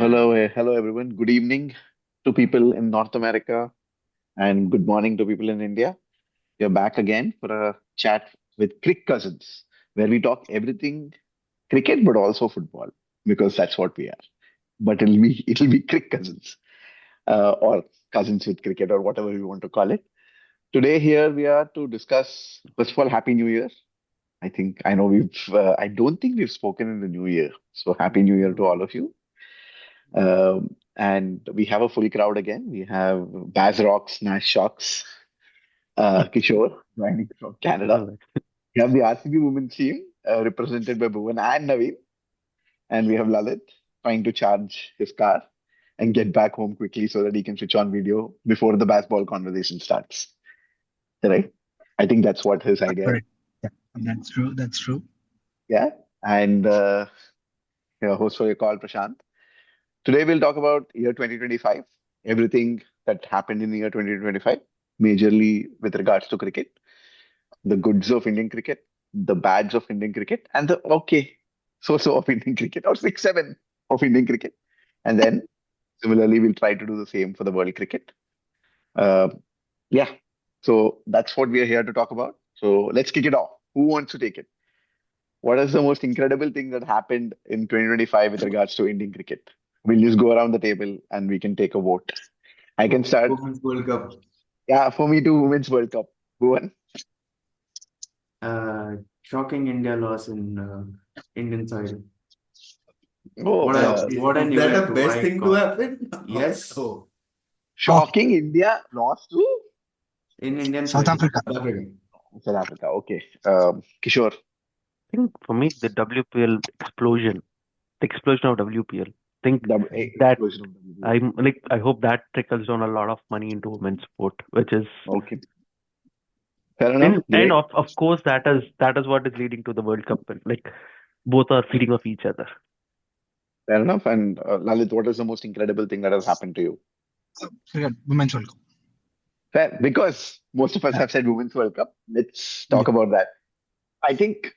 Hello everyone. Good evening to people in North America and good morning to people in India. We're back again for a chat with Crick Cousins, where we talk everything cricket but also football because that's what we are. But it'll be Crick Cousins or cousins with cricket or whatever we want to call it. Today here we are to discuss. First of all, Happy New Year. I know we've. I don't think we've spoken in the New Year, so Happy New Year to all of you. And we have a full crowd again. We have Baz Rocks, Nash Shocks, Kishore joining from Canada. All right. We have the RCB women's team represented by Bhuvan and Naveen. And we have Lalit trying to charge his car and get back home quickly so that he can switch on video before the baseball conversation starts. Right? I think that's what his idea is. Correct. Yeah, that's true. That's true. Yeah. And your host for your call, Prashant. Today we'll talk about year 2025, everything that happened in the year 2025, majorly with regards to cricket, the goods of Indian cricket, the bads of Indian cricket, and the okay, so of Indian cricket, or 6-7 of Indian cricket. And then similarly, we'll try to do the same for the world cricket. Uh, yeah, so that's what we are here to talk about. So let's kick it off. Who wants to take it? What is the most incredible thing that happened in 2025 with regards to Indian cricket? We'll just go around the table and we can take a vote. I can start. Women's World Cup. Yeah, for me too, Women's World Cup. Bhuvan. Shocking India loss in Indian side. Oh, What an Is that event the to best thing to happen? Yes, Oh, shocking India lost to in Indian South side. Africa. South Africa. South Africa. Okay. Kishore. I think for me, the WPL explosion, the explosion of WPL. I think that Explosion of WBL. I hope that trickles down a lot of money into women's sport, which is Okay. Fair enough. and Great. of course that is what is leading to the World Cup. Like both are feeding off each other. Fair enough. And Lalit, what is the most incredible thing that has happened to you? Cricket, Women's World Cup. Fair. Because most of us Yeah. have said Women's World Cup. Let's talk about that. I think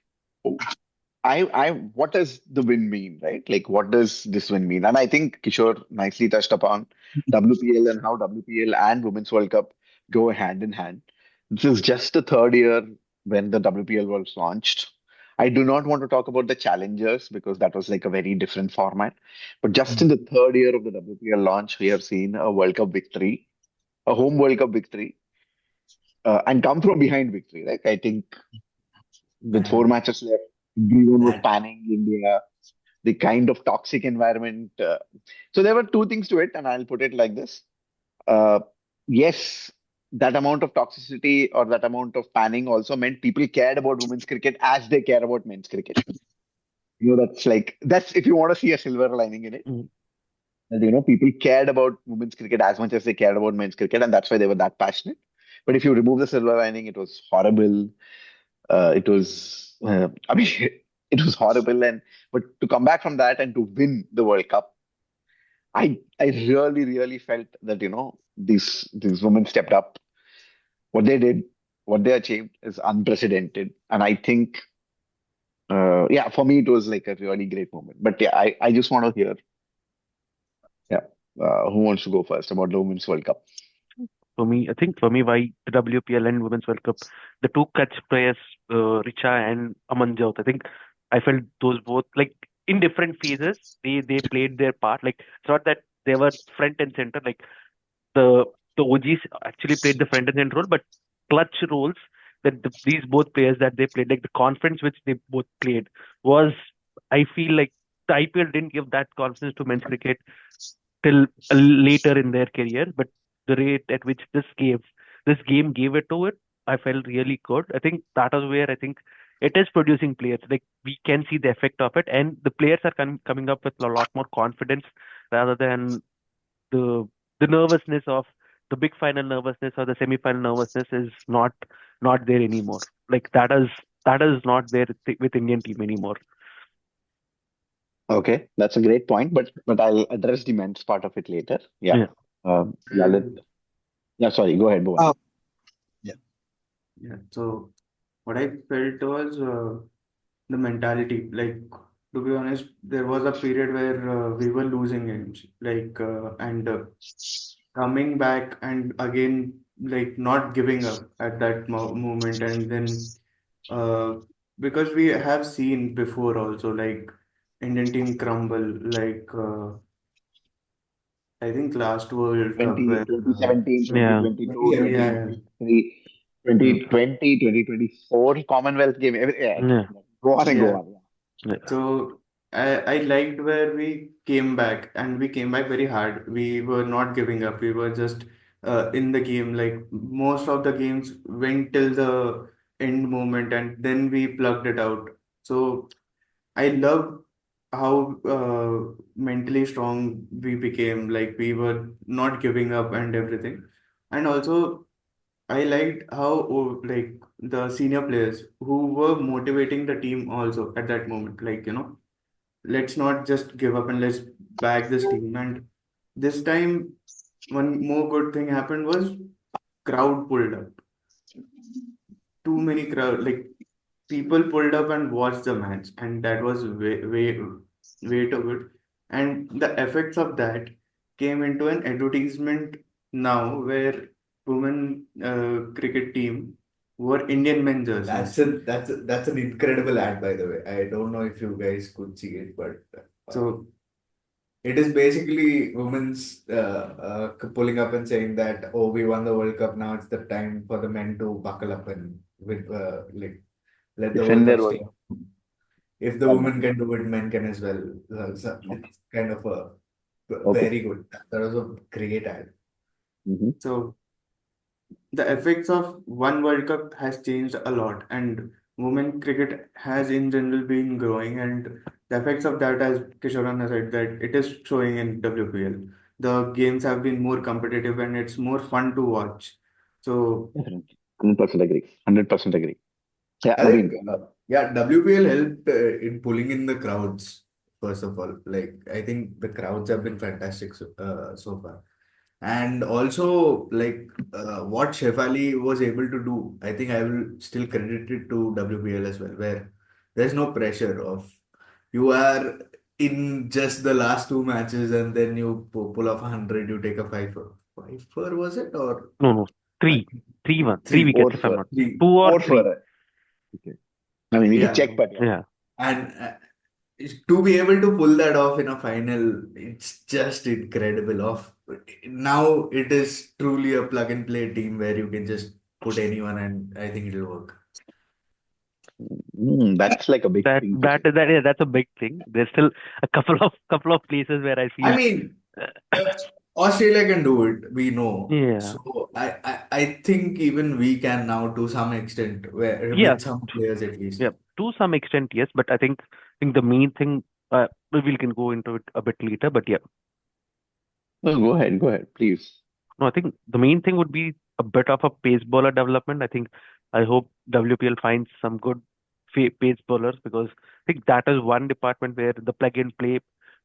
what does the win mean, right? Like, what does this win mean? And I think Kishore nicely touched upon WPL and how WPL and Women's World Cup go hand in hand. This is just the third year when the WPL was launched. I do not want to talk about the challengers because that was like a very different format. But just in the third year of the WPL launch, we have seen a World Cup victory, a home World Cup victory, and come from behind victory. Like I think with 4 matches left, everyone was panning India, the kind of toxic environment. So there were two things to it, and I'll put it like this. Uh, yes, that amount of toxicity or that amount of panning also meant people cared about women's cricket as they care about men's cricket. That's if you want to see a silver lining in it. Mm. That, people cared about women's cricket as much as they cared about men's cricket, and that's why they were that passionate. But if you remove the silver lining, it was horrible. I mean, it was horrible. But to come back from that and to win the World Cup, I really, really felt that, these women stepped up. What they did, what they achieved is unprecedented. And I think, yeah, for me, it was like a really great moment. But yeah, I just want to hear, yeah, who wants to go first about the Women's World Cup? I think for me, why the WPL and Women's World Cup, the two catch players, Richa and Amanjot, I think I felt those both like in different phases. They played their part. Like it's not that they were front and center. Like the the OGs actually played the front and center role, but clutch roles that these both players that they played, like the confidence which they both played was, I feel like the IPL didn't give that confidence to men's cricket till later in their career, but the rate at which this game gave it to it, I felt really good. I think that is where I think it is producing players. Like we can see the effect of it, and the players are coming up with a lot more confidence rather than the nervousness of the big final nervousness or the semi-final nervousness is not there anymore. Like that is not there with Indian team anymore. Okay, that's a great point. But I'll address the men's part of it later. Yeah. Yeah. Lalit. And Yeah, sorry, go ahead, Bhuvan. Uh, yeah. yeah, so what I felt was the mentality. Like to be honest, there was a period where we were losing games, and coming back and again, like not giving up at that moment, and then uh, because we have seen before also, like Indian team crumble, I think last World Cup 20, where 2017, Yeah. 2022, yeah, 2023, Mm. 2020, 2024 Commonwealth game. Yeah, Yeah. go on and go yeah. on. Yeah. So I liked where we came back, and we came back very hard. We were not giving up. We were just in the game. Like most of the games went till the end moment, and then we plugged it out. So I loved how mentally strong we became. Like we were not giving up and everything. And also I liked how the senior players who were motivating the team also at that moment. Like, let's not just give up and let's back this team. And this time, one more good thing happened was crowd pulled up. Too many crowd, like people pulled up and watched the match, and that was way too good. And the effects of that came into an advertisement now, where women cricket team wore Indian men jerseys. That's an incredible ad, by the way. I don't know if you guys could see it, but So it is basically women's pulling up and saying that, oh, we won the World Cup. Now it's the time for the men to buckle up and let the World Defender Cup was stay. If the women can do it, men can as well. So okay. it's kind of a Okay. very good. That was a great ad. Hmm. so the effects of one World Cup has changed a lot, and women cricket has in general been growing, and the effects of that, as Kishoran has said, that it is showing in WPL. The games have been more competitive and it's more fun to watch. So Definitely. 100% agree. 100% agree. Yeah, I think, Naveen. yeah, WPL helped in pulling in the crowds, first of all. Like, I think the crowds have been fantastic so far. And also, what Shefali was able to do, I think I will still credit it to WPL as well, where there's no pressure of you are in just the last two matches and then you pull off 100, you take a five for was it? Or No, no. uh, Three. 3-1. Three three, wickets, Four if I'm for, not. three. Two or four for. three. Okay. I mean, we can Yeah. check, but yeah. Yeah. And to be able to pull that off in a final, it's just incredible. Now it is truly a plug and play team where you can just put anyone and I think it'll work. That's like a big That thing to that say. is that yeah, that's a big thing. There's still a couple of places where I I feel mean, uh, uh, Australia can do it, we know. yeah. So I think even we can now to some extent, where Yeah. with some players at least. Yeah. To some extent, yes, but I think the main thing we can go into it a bit later, but yeah. No, go ahead, please. No, I think the main thing would be a bit of a pace bowler development. I hope WPL finds some good pace bowlers because I think that is one department where the plug and play Yeah.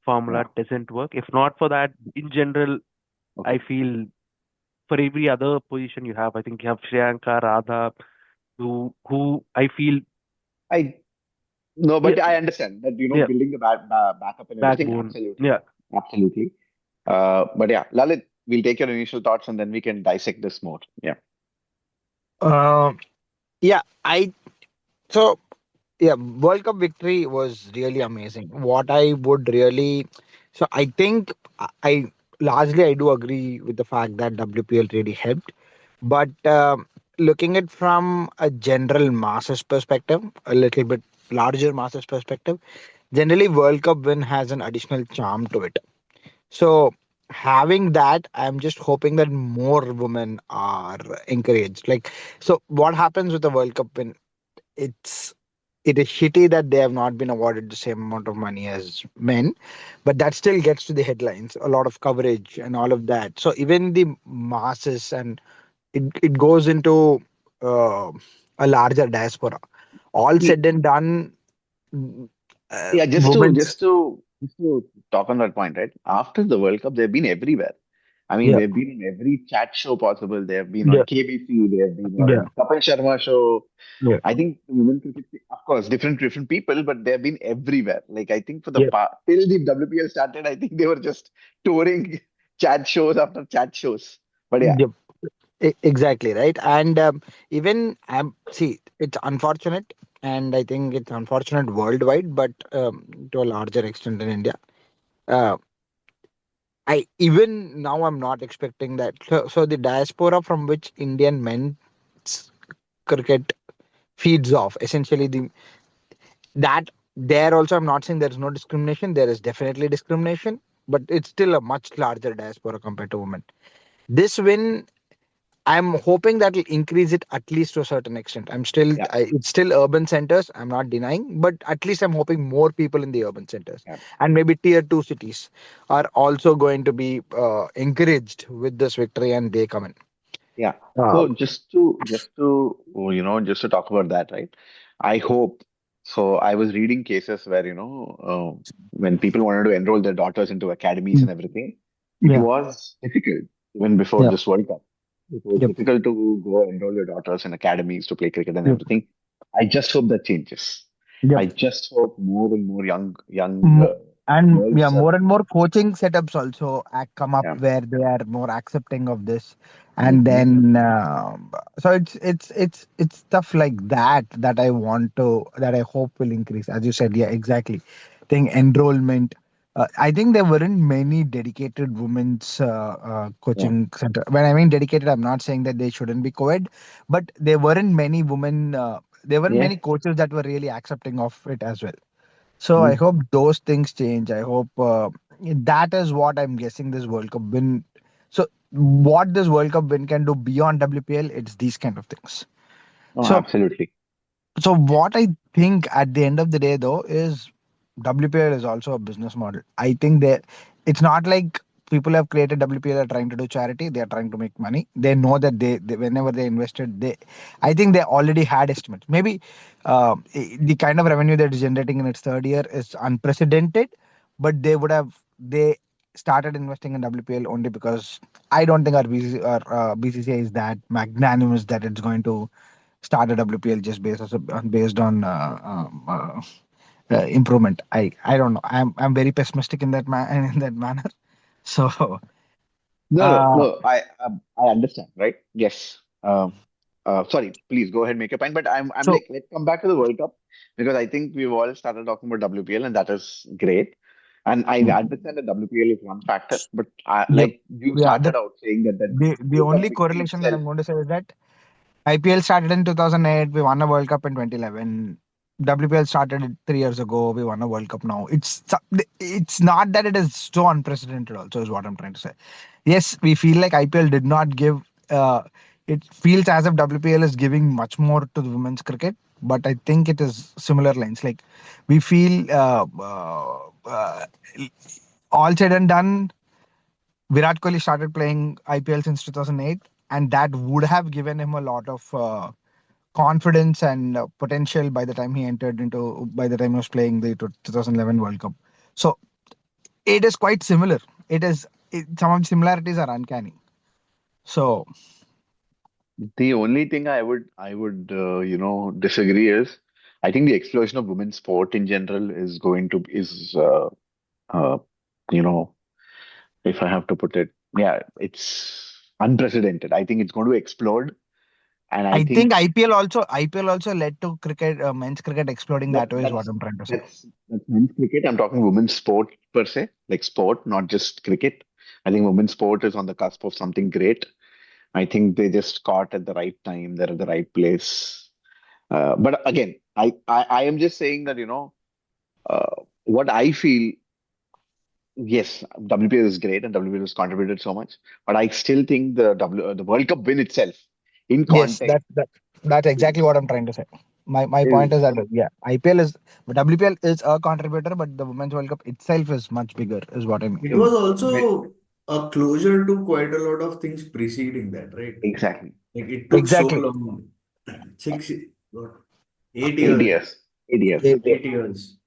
formula doesn't work. If not for that, in general, I Okay. feel for every other position you have, I think you have Shreyanka, Radha, who I feel I No, yeah, but I understand that, yeah, building the backup and everything. backbone. Absolutely. Yeah. Absolutely. But yeah, Lalit, we'll take your initial thoughts and then we can dissect this more. Yeah. Uh, yeah, I so yeah, World Cup victory was really amazing. What I would really, so I think I largely I do agree with the fact that WPL really helped, but looking at from a general masses perspective, a little bit larger masses perspective, generally World Cup win has an additional charm to it. So having that, I'm just hoping that more women are encouraged. Like, so what happens with the World Cup win? It's it is shitty that they have not been awarded the same amount of money as men, but that still gets to the headlines, a lot of coverage and all of that. So even the masses and it goes into uh, a larger diaspora. All Y- said and done, mm, Yeah, just to women's just to just to talk on that point, right? After the World Cup, they've been everywhere. I mean, Yeah, they've been on every chat show possible. They have been on yeah, KBC. They have been yeah, on Kapil Sharma show. yeah, I think women cricket, of course, different people, but they have been everywhere. Like I think for the yeah, till the WPL started, I think they were just touring chat shows after chat shows. But yeah, yeah. Exactly right. And even see, it's unfortunate, and I think it's unfortunate worldwide, but to a larger extent in India. Uh, I even now I'm not expecting that. So the diaspora from which Indian men's cricket feeds off, essentially that there also I'm not saying there is no discrimination. There is definitely discrimination, but it's still a much larger diaspora compared to women. This win, I'm hoping that will increase it at least to a certain extent. yeah, It's still urban centers. I'm not denying, but at least I'm hoping more people in the urban centers yeah. and maybe tier two cities are also going to be encouraged with this victory, and they come in. Yeah. Uh, So just to talk about that, right? I hope. So I was reading cases where, when people wanted to enroll their daughters into academies mm, and everything, it yeah, was difficult even before yeah, this World Cup. It was yep, difficult to go enroll your daughters in academies to play cricket and yep, everything. I just hope that changes. yep. I just hope more and more young Mo- and yeah, girls are. more and more coaching setups also come up Yeah. where they are more accepting of this, and Hmm. then so it's stuff like that I want to that I hope will increase, as you said. Yeah, exactly. Think enrollment. I think there weren't many dedicated women's Yeah. coaching center. When I mean dedicated, I'm not saying that they shouldn't be co-ed, but there weren't many women. There weren't Yeah. many coaches that were really accepting of it as well. So I Mm. hope those things change. I hope that is what I'm guessing this World Cup win. So what this World Cup win can do beyond WPL, it's these kind of things. No, So absolutely. so what I think at the end of the day though is WPL is also a business model. I think that it's not like people have created WPL are trying to do charity. They are trying to make money. They know that they whenever they invested, I think they already had estimates. Maybe the kind of revenue that is generating in its third year is unprecedented, but they started investing in WPL only because I don't think our BCCI is that magnanimous that it's going to start a WPL just based on improvement. I don't know. I'm very pessimistic in that in that manner. So No, no, uh, no. I understand, right? Yes. Sorry, please go ahead, make your point. But I'm so like, let's come back to the World Cup because I think we've all started talking about WPL, and that is great. And I mm, understand that WPL is one factor, but yep, like you yeah. started out saying that The World Cup only victory correlation that itself. I'm going to say is that IPL started in 2008. We won a World Cup in 2011. WPL started 3 years ago. We won a World Cup now. It's not that it is so unprecedented. Also, is what I'm trying to say. Yes, we feel like IPL did not give. It feels as if WPL is giving much more to the women's cricket, but I think it is similar lines. Like we feel all said and done, Virat Kohli started playing IPL since 2008, and that would have given him a lot of confidence and potential by the time he was playing the 2011 World Cup. So it is quite similar. Some of the similarities are uncanny. So The only thing I would disagree is I think the explosion of women's sport in general is going to is uh, you know if I have to put it, yeah, it's unprecedented. I think it's going to explode, and I I think think IPL also led to cricket, men's cricket exploding that that way is what that's I'm trying to say. that's men's cricket. I'm talking women's sport per se, like sport, not just cricket. I think women's sport is on the cusp of something great. I think they just caught at the right time. They're at the right place. But again, I am just saying that what I feel. Yes, WPL is great and WPL has contributed so much, but I still think the World Cup win itself, in Yes, context, that's is, exactly what I'm trying to say. My point is is that yeah, IPL is WPL is a contributor, but the Women's World Cup itself is much bigger, is what I mean. It is was also a closure to quite a lot of things preceding that, right? exactly Like it took so Exactly. long. Six, what, 8 8 years. years, 8 years. Yeah, yeah. 8 years.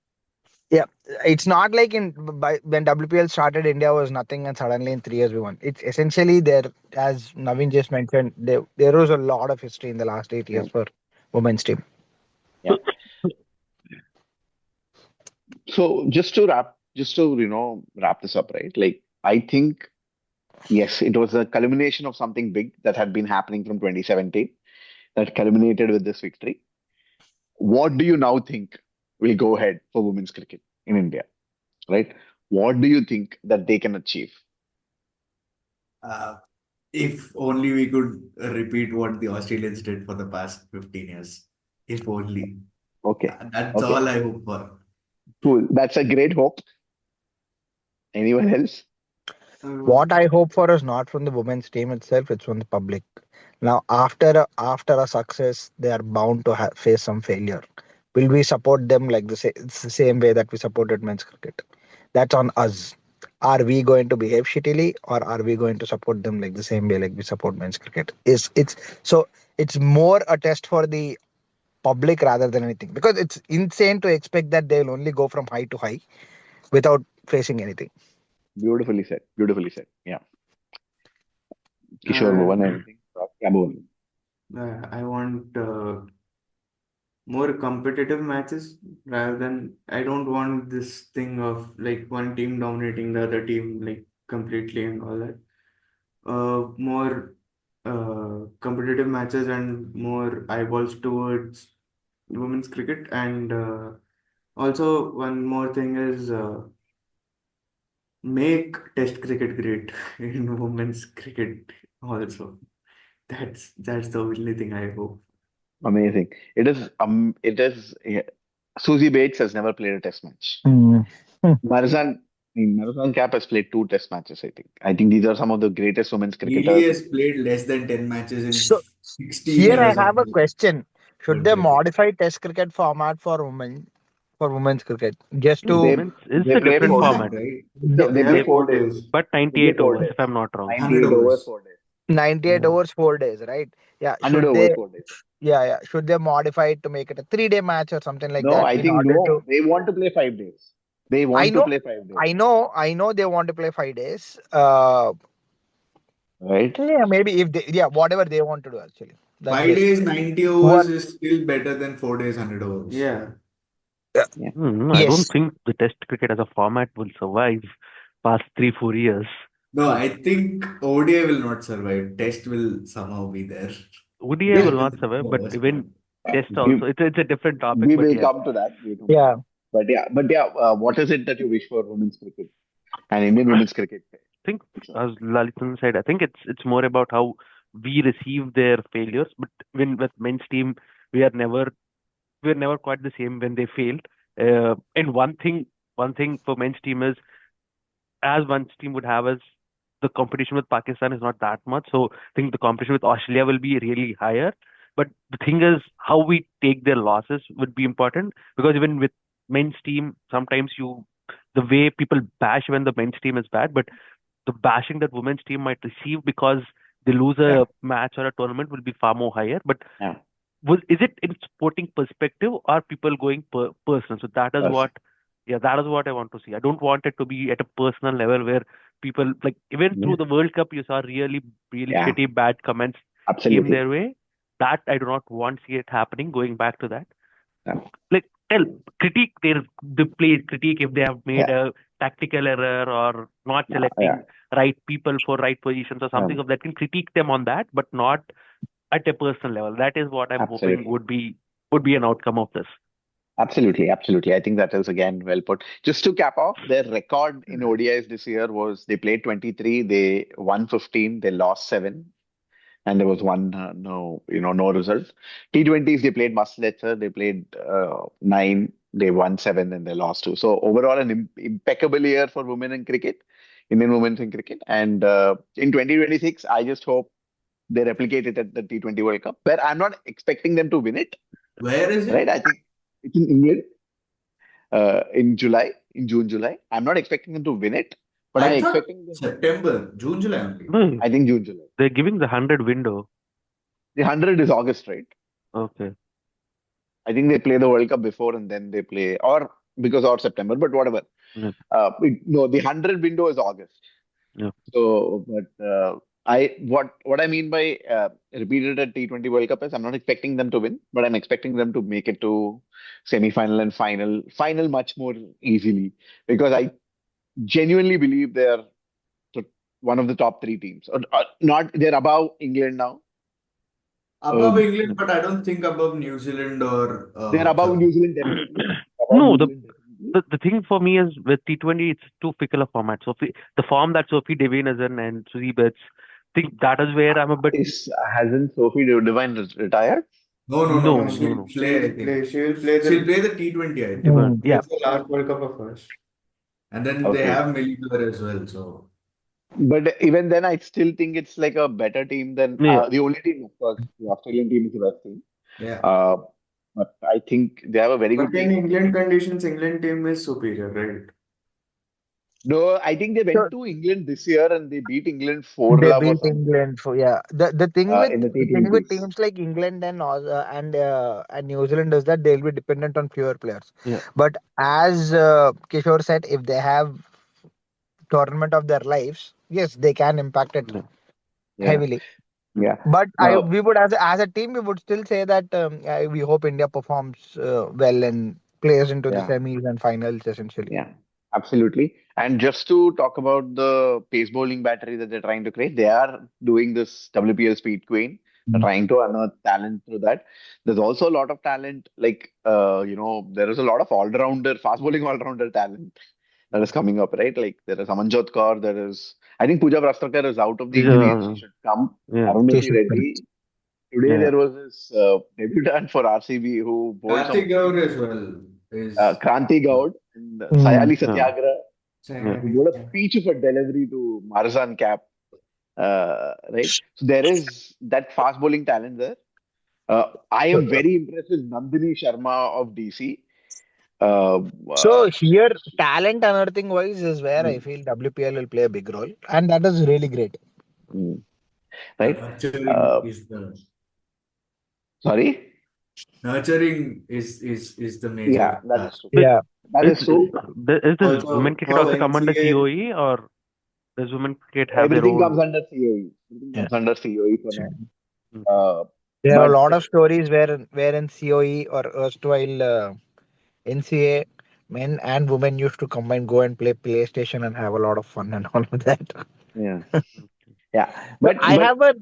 Yeah, it's not like when WPL started, India was nothing, and suddenly in 3 years we won. It's essentially there, as Naveen just mentioned, there was a lot of history in the last 8 years Yeah. for women's team. Yeah. So just to wrap this up, right? Like I think yes, it was a culmination of something big that had been happening from 2017 that culminated with this victory. What do you now think will go ahead for women's cricket in India, right? What do you think that they can achieve? Uh, if only we could repeat what the Australians did for the past 15 years. If only. Okay. That's Okay. all I hope for. Cool. That's a great hope. Anyone else? Uh, What I hope for is not from the women's team itself; it's from the public. Now, after a success, they are bound to face some failure. Will we support them like it's the same way that we supported men's cricket? That's on us. Are we going to behave shittily, or are we going to support them like the same way like we support men's cricket? Is it's so it's more a test for the public rather than anything, because it's insane to expect that they'll only go from high to high without facing anything. Beautifully said. Beautifully said. Yeah. Kishore, uh, Bhuvan, anything? Yeah, Bhuvan. I want more competitive matches rather than I don't want this thing of like one team dominating the other team like completely and all that. More competitive matches and more eyeballs towards women's cricket. And also, one more thing is make Test cricket great in women's cricket also. That's the only thing I hope. Amazing. It is yeah. Susie Bates has never played a test match. Mm. Hmm. Marizan Cap has played two test matches, I think. I think these are some of the greatest women's Healy cricketers. has played less than 10 matches in So 16 here I years of have a question: should world they cricket. modify Test cricket format for women's cricket just No, to They women's is they a play different four No, format. days. right? They They have play They 4 days. 4 days. but They play 98 four overs, days. if I'm not wrong. 100 98 overs, overs. 4 days. 98 Yeah. overs, 4 days, right? Yeah. 100 Should overs, they? 4 days. Yeah, yeah. Should they modify it to make it a 3 day match or something like No, that I in think order no. to? They want to play 5 days. They I want to know, play 5 days, I know they want to play 5 days. right? Yeah, maybe if they, yeah, whatever they want to do actually. That's 5 days, basically 90 what. overs is still better than 4 days, 100 overs. Yeah. Yeah. Yeah, I don't Yes. think the Test cricket as a format will survive past 3-4 years. No, I think ODI will not survive. Test will somehow be there. ODI will we not That's the survive, but worst part. even Test we, also. It's a different topic, we but will yes, come to that. We'll come to Yeah. that. But yeah, what is it that you wish for women's cricket and Indian women's cricket? think Sure. as Lalitan said, I think it's more about how we receive their failures. But when with men's team, we are never we are never quite the same when they failed. And one thing for men's team is as one team would have is the competition with Pakistan is not that much. So I think the competition with Australia will be really higher. But the thing is, how we take their losses would be important because even with men's team, sometimes the way people bash when the men's team is bad, but the bashing that women's team might receive because they lose Yeah, a match or a tournament will be far more higher. But yeah. is it in sporting perspective or people going personal? So that is Yes, what, yeah, that is what I want to see. I don't want it to be at a personal level where people like even yeah, through the World Cup you saw really yeah, shitty bad comments came absolutely. their way. That I do not want to see it happening. Going back to that, Yeah, like tell critique the play critique if they have made yeah, a tactical error or not yeah, selecting right people for right positions or yeah. something of that can critique them on that, but not at a personal level. That is what I'm hoping Absolutely. would be an outcome of this. Absolutely, absolutely. I think that is again well put. Just to cap off, their record in ODIs this year was they played 23, they won 15, they lost 7, and there was one no result. T20s they played much lesser. They played 9, they won 7, and they lost 2. So overall, an impeccable year for women in cricket, Indian women in cricket. And in 2026, I just hope they replicate it at the T20 World Cup, where I'm not expecting them to win it, Where is right? it? I think it's in England in July, in June, July. I'm not expecting them to win it, but I I'm thought expecting them. September, June, July only. No, I think June, July. they're giving the 100 window. The 100 is August, right? Okay. I think they play the World Cup before and then they play, or because or September, but whatever. Yeah. No, the 100 window is August. Yeah. So, but what I mean by repeated at T20 World Cup is I'm not expecting them to win, but I'm expecting them to make it to semi-final and final much more easily because I genuinely believe they're one of the top three teams. Or not, they're above England now. Above Um, England, but I don't think above New Zealand or they're above Germany. New Zealand definitely. Above No, New the Zealand definitely. the thing for me is with T20, it's too fickle a format. The form that Sophie Devine is in and Susie Betts, think that is where I'm a bit Hasn't Sophie Devine retired? No, no, no, no, no. no, She'll no. play, I think. She will play She'll the play the T20, I think. T20, Mm. yeah. It's the last World Cup of hers. And then they Okay. have Miller as well. So But even then, I still think it's like a better team than Yeah. the only team, of course. The Australian team is the best team. yeah. Uh, but I think they have a very good But in team. England conditions, England team is superior, right? No, I think they So went to England this year and they beat England they 4 love or beat something England for, yeah. The in the thing with T20s. teams like England and New Zealand is that they'll be dependent on fewer players. Yeah. But as Kishore said, if they have tournament of their lives, yes, they can impact it Yeah. Yeah, heavily. yeah. But No, we would as a team we would still say that we hope India performs well and plays into the yeah. semis and finals essentially. Yeah, absolutely. And just to talk about the pace bowling battery that they're trying to create, they are doing this WPL Speed Queen. They're Mm. trying to unearth talent through that. There's also a lot of talent, like there is a lot of all-rounder, fast bowling all-rounder talent that is coming up, right? Like there is Amanjot Kaur, there is I think Pooja Prastakar is out of the These injury and are she should come. yeah, She Arundhati should come. Reddy. Today yeah. there was this debutant for RCB who bowled some Karthik Gaur as well is Kranti Gaud and Mm. Sayali Yeah. Satyagraha. Yeah. He bowled a peach of a delivery to Marzan Cap, right? So there is that fast bowling talent there. I am very impressed with Nandini Sharma of DC. Uh, uh, So here, talent unearthing wise is where I mm, feel WPL will play a big role, and that is really great. mm, right? nurturing Uh, is the Sorry? nurturing is the Yeah, major that is task. true. But Yeah. That is is so is this women Also, cricket how also come under NCA COE or does women cricket have their everything comes own? under COE. Everything Yeah. comes under COE for now. Okay. There are a But lot of stories wherein COE or erstwhile NCA men and women used to combine, go and play PlayStation and have a lot of fun and all of that. yeah, yeah. So But I but have a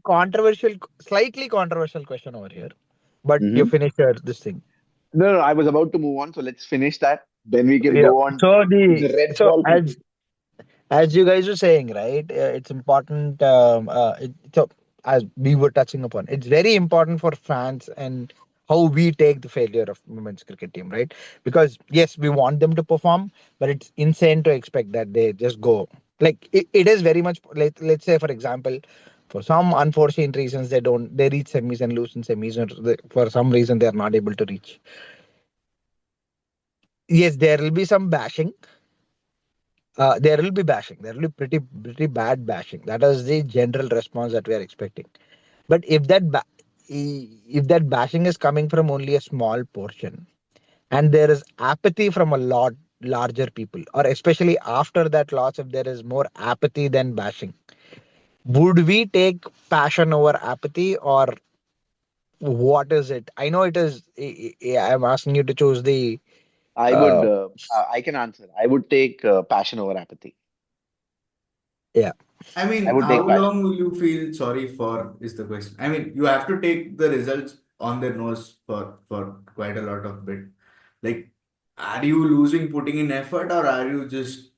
slightly controversial question over here, but you mhm. finish your this thing. No, no, I was about to move on, so let's finish that. Then we can Yeah. go on So to the red so ball cricket. as you guys were saying, right? It's important. So as we were touching upon, it's very important for fans and how we take the failure of women's cricket team, right? Because yes, we want them to perform, but it's insane to expect that they just go. Like it is very much like, let's say for example, for some unforeseen reasons they reach semis and lose in semis, or for some reason they are not able to reach. Yes, there will be some bashing. There will be bashing. There will be pretty bad bashing. That is the general response that we are expecting. But if that bashing is coming from only a small portion, and there is apathy from a lot larger people, or especially after that loss, if there is more apathy than bashing, would we take passion over apathy, or what is it? I know it is. I'm asking you to choose the. Uh, I can answer. I would take passion over apathy. yeah. I I mean, would how take passion. long will you feel sorry for is the question. I mean, you have to take the results on their nose for quite a lot of bit. Like, are you losing putting in effort or are you just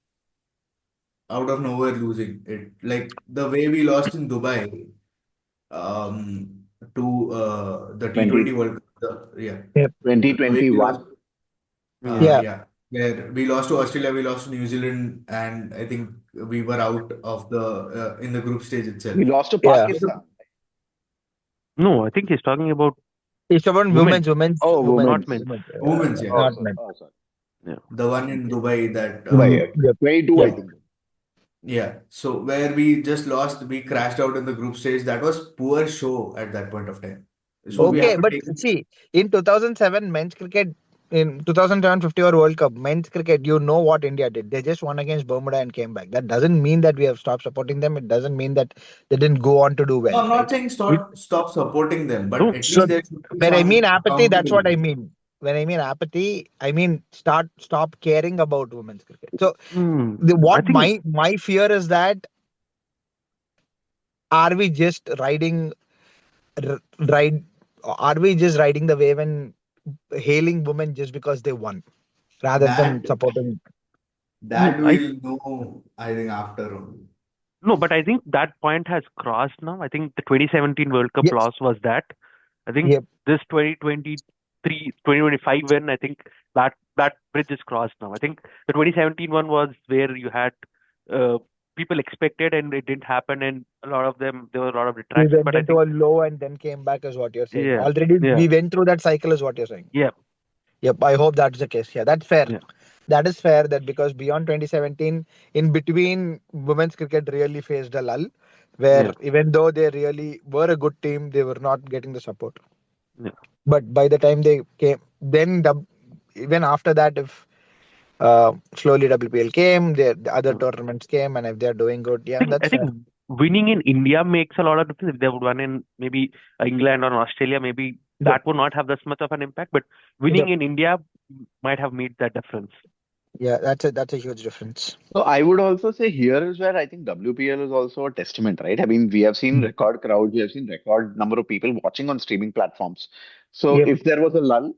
out of nowhere losing it? Like the way we lost in Dubai to the T20 20, World Cup. Yeah. Yep. The way we lost 2021. Yeah. Yeah. yeah, where we lost to Australia, we lost to New Zealand, and I think we were out of the in the group stage itself. We lost to Yeah. Pakistan. No, I think he's talking about It's about women, Oh, not women's. men's. Women's, yeah, Oh, not sorry. men. Oh, sorry. Yeah. the one in Okay. Dubai that Dubai. Okay. Yep. 22, I Yep. think. yeah. So where we just lost, we crashed out in the group stage. That was poor show at that point of time. So we Yeah. have Okay, to but take it. see, in 2007, men's cricket in 2007 50 over World Cup, men's cricket, you know what India did. They just won against Bermuda and came back. That doesn't mean that we have stopped supporting them. It doesn't mean that they didn't go on to do No, well, I'm not right? saying We stop supporting them, but no. at So least there should be when I mean some apathy, that's what I accountability. mean. When I mean apathy, I mean stop caring about women's cricket. So I what think my fear is that are we just r- ride are we just riding the wave and hailing women just because they won rather than That supporting? no. that I we'll know, I think, after only. no, but I think that point has crossed now. I think the 2017 World Cup Yes. loss was that. I think Yep. this 2023, 2025 win, I think that bridge is crossed now. I think the 2017 one was where you had uh, people expected and it didn't happen, and a lot of them there were a lot of We retraction. went But I into think a low and then came back, is what you're saying. yeah, Already yeah, we went through that cycle, is what you're saying. yeah, Yep, I hope that's the case. Yeah, that's fair. yeah, That is fair that because beyond 2017, in between, women's cricket really faced a lull, where yeah, even though they really were a good team, they were not getting the support. yeah. But by the time they came, then even after that, if slowly WPL came, the other Yeah. tournaments came, and if they're doing good, yeah, I that's fair. think winning in India makes a lot of difference. If they would win in maybe England or Australia, maybe Yep. that would not have this much of an impact. But winning Yep. in India might have made that difference. Yeah, that's a huge difference. So I would also say here is where I think WPL is also a testament, right? I mean, we have seen Mm. record crowds, we have seen record number of people watching on streaming platforms. So Yep. if there was a lull,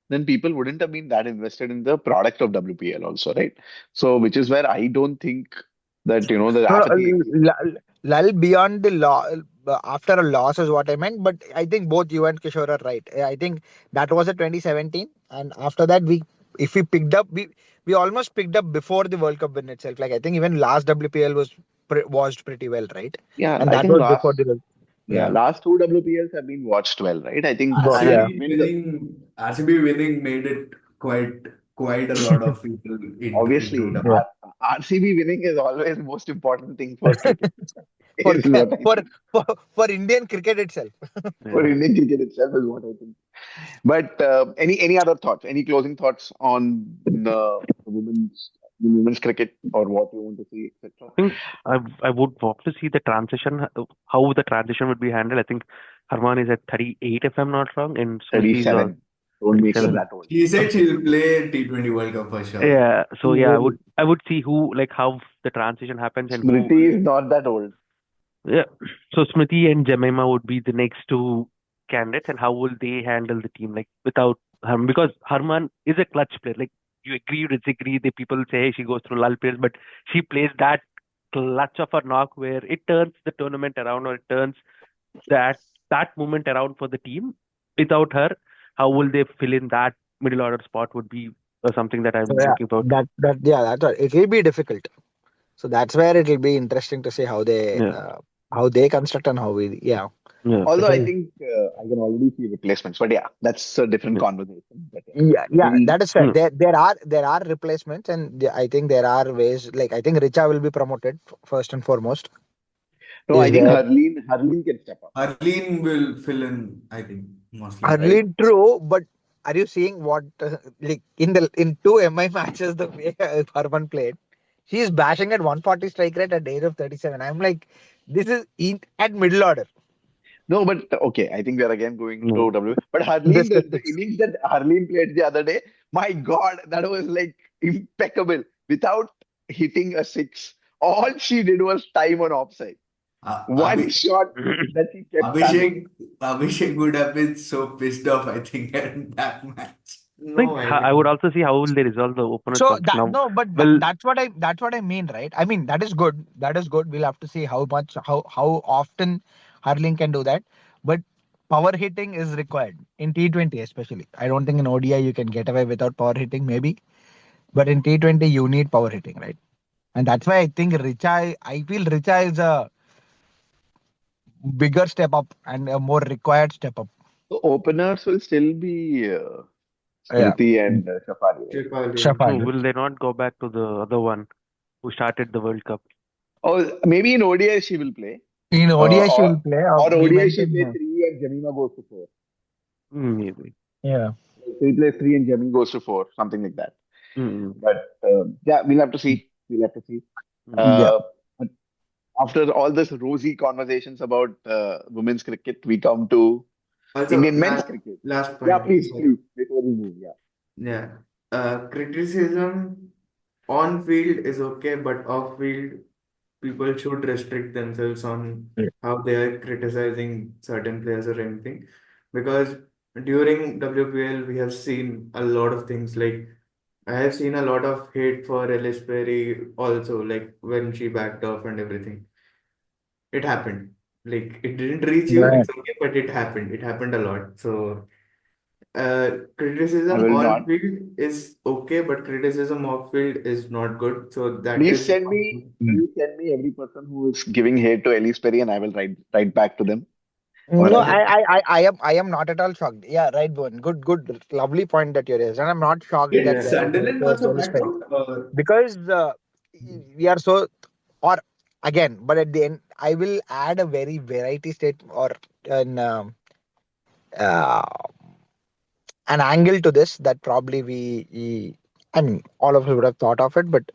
then people wouldn't have been that invested in the product of WPL also, right? So which is where I don't think that, the No, no, apathy exists. lull beyond the law after a loss is what I meant. But I think both you and Kishore are right. I think that was a 2017, and after that, if we picked up, we almost picked up before the World Cup win itself. Like I think even last WPL was watched pretty well, right? Yeah, And I that think was before the World. Yeah. last two WPLs have been watched well, right? I think, and Yeah. RCB winning made it quite a lot of people into obviously, Yeah. RCB winning is always the most important thing for cricket, For is what I for think. for Indian cricket itself. For Yeah. Indian cricket itself is what I think. But any other thoughts? Any closing thoughts on the women's cricket or what you want to see, etc.? I think I would want to see the transition, how the transition would be handled. I think Harman is at 38, if I'm not wrong, and Smriti is on 37. Don't make her 37. that old. She said Okay. she'll play T20 World Cup for sure. Yeah. So She yeah, will. I would see who like how the transition happens and who. Smriti is not that old. Yeah. So Smriti and Jemima would be the next two candidates, and how will they handle the team like without Harman? Because Harman is a clutch player. Like you agree, you disagree. The people say hey, she goes through lull periods, but she plays that clutch of a knock where it turns the tournament around or it turns that that moment around for the team. Without her, how will they fill in that middle order spot? Would be something that So I'm yeah, looking about. that's what it will be difficult. So that's where it will be interesting to see Yeah. how they construct and how we yeah. Yeah. Although I Because think I can already see replacements. But yeah, that's a different Yeah. conversation. But yeah, yeah, maybe. that is fair. Yeah. There are replacements, and I think there are ways. Like I think Richa will be promoted first and foremost. No, I Is think where Harleen can step up. Harleen will fill in, I think, mostly. Right? Arlene true, but are you seeing what like in two MI matches the way Harman played? She's bashing at 140 strike rate at the age of 37. I'm like, this is at middle order. No, but okay, I think we are again going Yeah. to W. But The Harleen, the statistics. innings that Harleen played the other day, my God, that was like impeccable without hitting a six. All she did was time on offside. One Abhi, shot that she kept spamming. Abhishek would have been so pissed off, I think, at that match. Think No I would idea. also see how will they resolve the openers So conflict that now. no, but Well, that's what I mean, right? I mean that is good. That is good. We'll have to see how often Harling can do that. But power hitting is required in T20 especially. I don't think in ODI you can get away without power hitting, maybe. But in T20 you need power hitting, right? And that's why I think I feel Richa is a bigger step up and a more required step up. So openers will still be Yeah. Smriti and Shafari, right? Tripali. Shafali. will they not go back to the other one who started the World Cup? Oh, maybe in ODI she will play. In Uh, ODI she or will play. or We ODI she mentioned play three and Jemima goes to four. Maybe. yeah. Three plays three and Jimmy goes to four, something like that. Mm, But yeah, we'll have to see. We'll have to see. mm. Yeah. But after all this rosy conversations about women's cricket, we come to Also, Indian men's cricket. last Yeah, point. please, Sorry. please, before we move. Yeah. Yeah. Criticism on field is okay, but off field, people should restrict themselves on Yeah. how they are criticizing certain players or anything. Because during WPL, we have seen a lot of things. Like, I have seen a lot of hate for Ellis Perry also, like when she backed off and everything. It happened. Like, it didn't reach you, Yeah. it's okay, but it happened. It happened a lot. So, I criticism will on not. field is okay, but criticism off field is not good. So that Please is send me. Mm. Please send me every person who is giving hate to Elise Perry, and I will write back to them. All No, right. I am not at all shocked. Yeah, right, Bhuvan. Good, lovely point that you raised, and I'm not shocked Did that Yeah. Sunderland towards also Ellis back Perry out or because we are so or again, but at the end, I will add a very variety state or an uh, an angle to this that probably I mean, all of us would have thought of it, but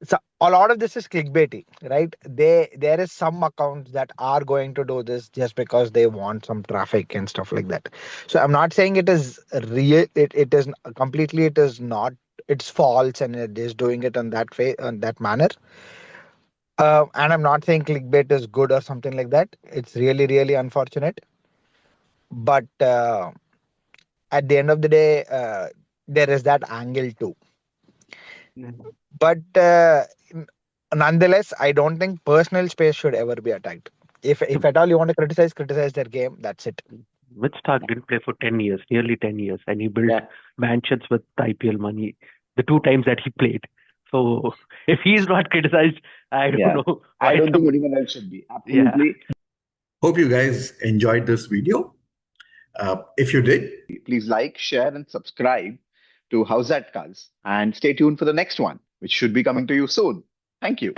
so a lot of this is clickbaity, right? There is some accounts that are going to do this just because they want some traffic and stuff like that. So I'm not saying it is real. It is completely. It is not. It's false, and it is doing it on that manner. And I'm not saying clickbait is good or something like that. It's really unfortunate. But at the end of the day, there is that angle too. yeah. But nonetheless, I don't think personal space should ever be attacked. So If at all you want to criticize their game, that's it. Mitch Stark didn't play for 10 years, nearly 10 years, and he built Yeah. mansions with IPL money the two times that he played. So if he's not criticized, I don't Yeah. know I why don't think some. anyone else should be. Yeah. Absolutely. Hope you guys enjoyed this video. If you did, Please like, share, and subscribe to How's That Cuz, and stay tuned for the next one, which should be coming to you soon. Thank you.